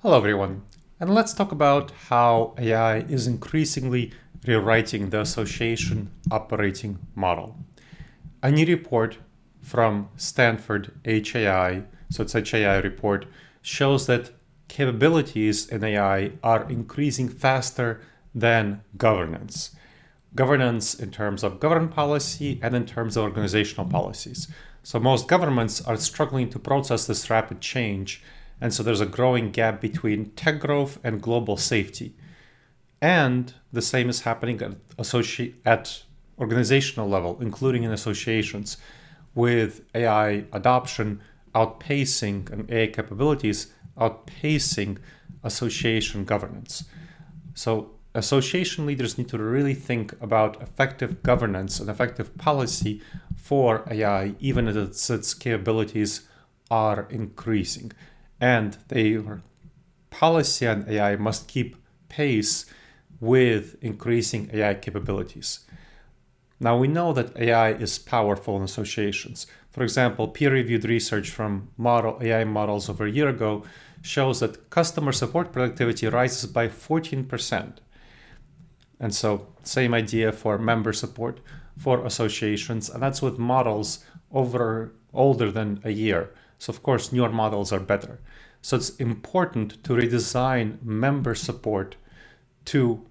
Hello everyone, and let's talk about how AI is increasingly rewriting the association operating model. A new report from Stanford HAI, so it's HAI report, shows that capabilities in AI are increasing faster than governance. Governance in terms of government policy and in terms of organizational policies. So most governments are struggling to process this rapid change, and so there's a growing gap between tech growth and global safety. And the same is happening at organizational level, including in associations, with AI adoption outpacing and AI capabilities outpacing association governance. So association leaders need to really think about effective governance and effective policy for AI, even as its capabilities are increasing. And their policy on AI must keep pace with increasing AI capabilities. Now, we know that AI is powerful in associations. For example, peer-reviewed research from AI models over a year ago shows that customer support productivity rises by 14%. And so, same idea for member support for associations, and that's with models older than a year. So of course, newer models are better. So it's important to redesign member support to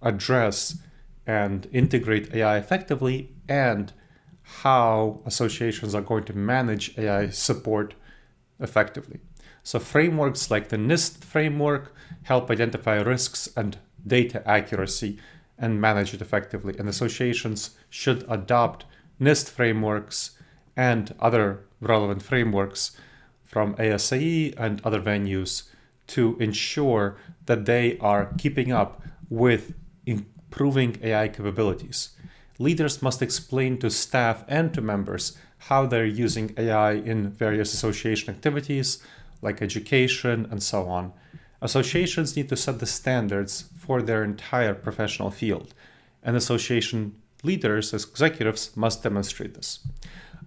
address and integrate AI effectively and how associations are going to manage AI support effectively. So frameworks like the NIST framework help identify risks and data accuracy and manage it effectively. And associations should adopt NIST frameworks and other relevant frameworks from ASAE and other venues to ensure that they are keeping up with improving AI capabilities. Leaders must explain to staff and to members how they're using AI in various association activities like education and so on. Associations need to set the standards for their entire professional field, and association leaders as executives must demonstrate this.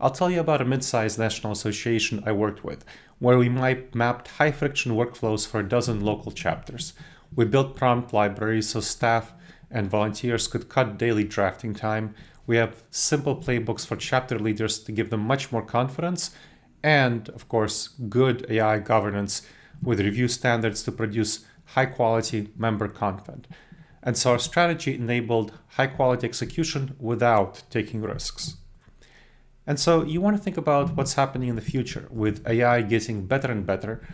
I'll tell you about a mid-sized national association I worked with, where we mapped high-friction workflows for a dozen local chapters. We built prompt libraries so staff and volunteers could cut daily drafting time. We have simple playbooks for chapter leaders to give them much more confidence, and of course, good AI governance with review standards to produce high-quality member content. And so our strategy enabled high-quality execution without taking risks. And so you want to think about what's happening in the future with AI getting better and better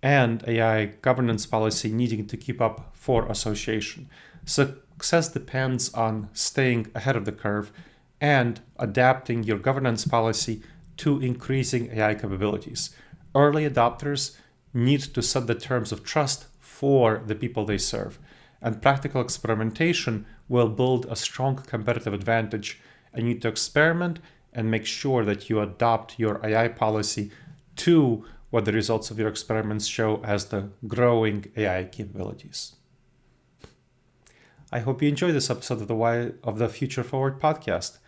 and AI governance policy needing to keep up for association. Success depends on staying ahead of the curve and adapting your governance policy to increasing AI capabilities. Early adopters need to set the terms of trust for the people they serve, and practical experimentation will build a strong competitive advantage. And you need to experiment and make sure that you adopt your AI policy to what the results of your experiments show as the growing AI capabilities. I hope you enjoyed this episode of the Future Forward podcast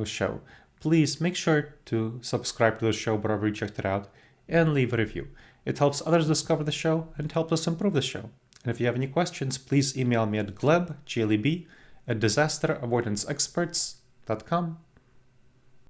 show. Please make sure to subscribe to the show wherever you checked it out and leave a review. It helps others discover the show and helps us improve the show. And if you have any questions, please email me at gleb, Gleb, at disasteravoidanceexperts.com.